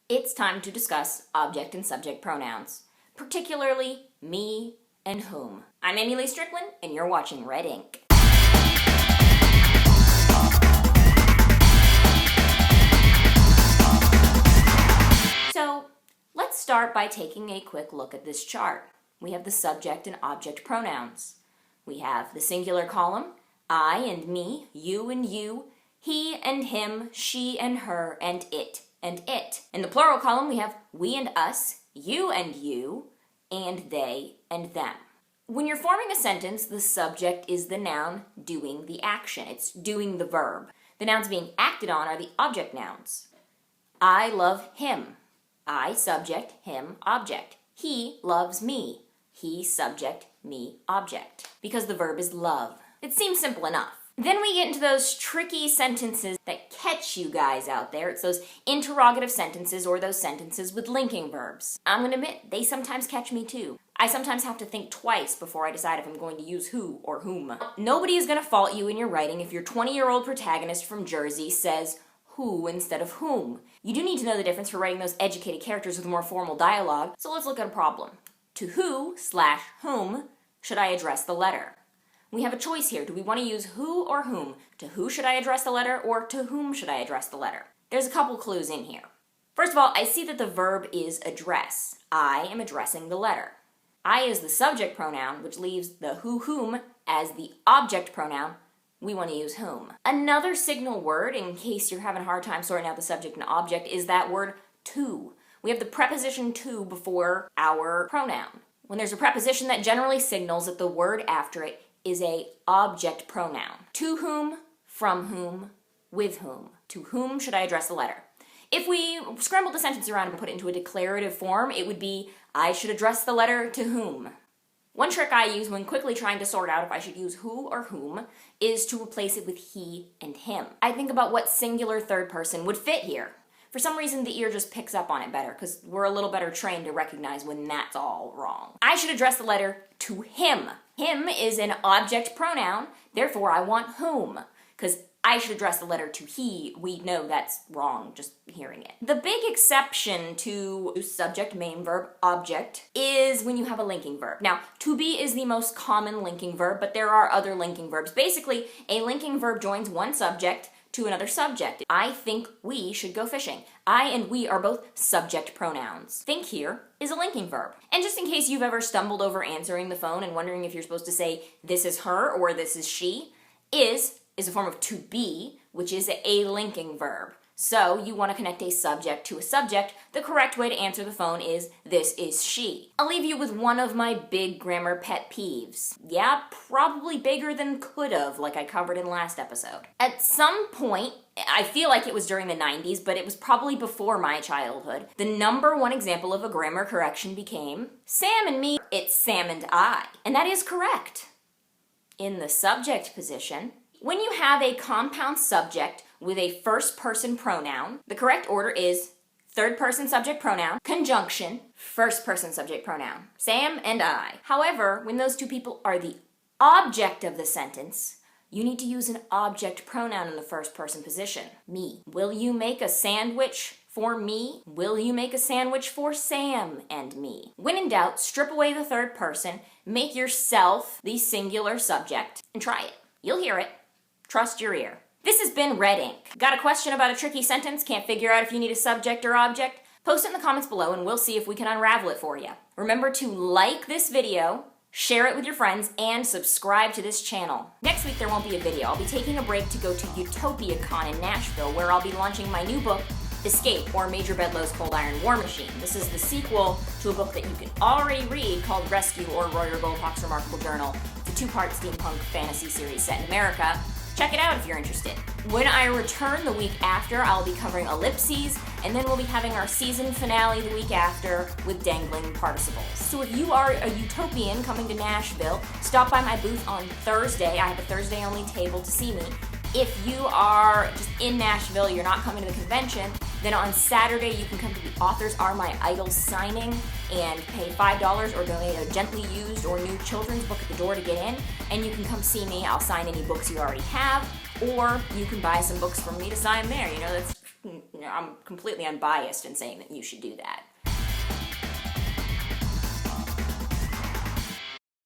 It's time to discuss object and subject pronouns, particularly me and whom. I'm Amy Lee Strickland, and you're watching Red Ink. So, let's start by taking a quick look at this chart. We have the subject and object pronouns. We have the singular column, I and me, you and you, he and him, she and her, and it and it. In the plural column, we have we and us, you and you, and they and them. When you're forming a sentence, the subject is the noun doing the action. It's doing the verb. The nouns being acted on are the object nouns. I love him. I, subject, him, object. He loves me. He, subject, me, object. Because the verb is love. It seems simple enough. Then we get into those tricky sentences that catch you guys out there. It's those interrogative sentences or those sentences with linking verbs. I'm gonna admit, they sometimes catch me too. I sometimes have to think twice before I decide if I'm going to use who or whom. Nobody is gonna fault you in your writing if your 20-year-old protagonist from Jersey says who instead of whom. You do need to know the difference for writing those educated characters with more formal dialogue, so let's look at a problem. To who/whom should I address the letter? We have a choice here. Do we want to use who or whom? To who should I address the letter, or to whom should I address the letter? There's a couple clues in here. First of all, I see that the verb is address. I am addressing the letter. I is the subject pronoun, which leaves the whom as the object pronoun. We want to use whom. Another signal word, in case you're having a hard time sorting out the subject and object, is that word to. We have the preposition to before our pronoun. When there's a preposition, that generally signals that the word after it is a object pronoun. To whom, from whom, with whom. To whom should I address the letter? If we scrambled the sentence around and put it into a declarative form, it would be, I should address the letter to whom. One trick I use when quickly trying to sort out if I should use who or whom is to replace it with he and him. I think about what singular third person would fit here. For some reason, the ear just picks up on it better because we're a little better trained to recognize when that's all wrong. I should address the letter to him. Him is an object pronoun, therefore I want whom, because I should address the letter to he. We know that's wrong, just hearing it. The big exception to subject, main verb, object is when you have a linking verb. Now, to be is the most common linking verb, but there are other linking verbs. Basically, a linking verb joins one subject to another subject. I think we should go fishing. I and we are both subject pronouns. Think here is a linking verb. And just in case you've ever stumbled over answering the phone and wondering if you're supposed to say this is her or this is she, is a form of to be, which is a linking verb. So you want to connect a subject to a subject. The correct way to answer the phone is this is she. I'll leave you with one of my big grammar pet peeves. Yeah, probably bigger than could've, like I covered in last episode. At some point, I feel like it was during the 90s, but it was probably before my childhood, the number one example of a grammar correction became, Sam and me, it's Sam and I. And that is correct. In the subject position, when you have a compound subject with a first-person pronoun, the correct order is third-person subject pronoun, conjunction, first-person subject pronoun, Sam and I. However, when those two people are the object of the sentence, you need to use an object pronoun in the first-person position, me. Will you make a sandwich for me? Will you make a sandwich for Sam and me? When in doubt, strip away the third person, make yourself the singular subject, and try it. You'll hear it. Trust your ear. This has been Red Ink. Got a question about a tricky sentence? Can't figure out if you need a subject or object? Post it in the comments below and we'll see if we can unravel it for you. Remember to like this video, share it with your friends, and subscribe to this channel. Next week there won't be a video. I'll be taking a break to go to UtopiaCon in Nashville, where I'll be launching my new book, Escape, or Major Bedlow's Cold Iron War Machine. This is the sequel to a book that you can already read called Rescue, or Royer Goldhawk's Remarkable Journal. It's a two-part steampunk fantasy series set in America. Check it out if you're interested. When I return the week after, I'll be covering ellipses, and then we'll be having our season finale the week after with dangling participles. So if you are a utopian coming to Nashville, stop by my booth on Thursday. I have a Thursday-only table to see me. If you are just in Nashville, you're not coming to the convention, then on Saturday you can come to the Authors Are My Idols signing and pay $5 or donate a gently used or new children's book at the door to get in, and you can come see me. I'll sign any books you already have, or you can buy some books from me to sign there. You know, that's I'm completely unbiased in saying that you should do that.